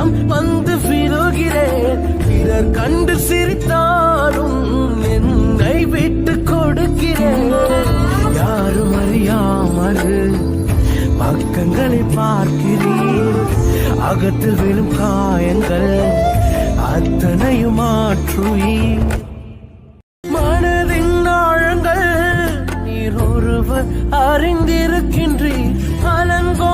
பக்கம் வந்து விழுகிறேன். பிறர் கண்டு சிரித்தாலும் என்னை விட்டு கொடுக்கிறேன். யாரும் அறியாமல் பக்கங்களை பார்க்கிறேன். அகத்தில் விழும் காயங்கள் அத்தனையும் மாற்றுவீர். மனதின் ஆழங்கள் நீர் ஒருவர் அறிந்திருக்கின்றீர். அலங்கோ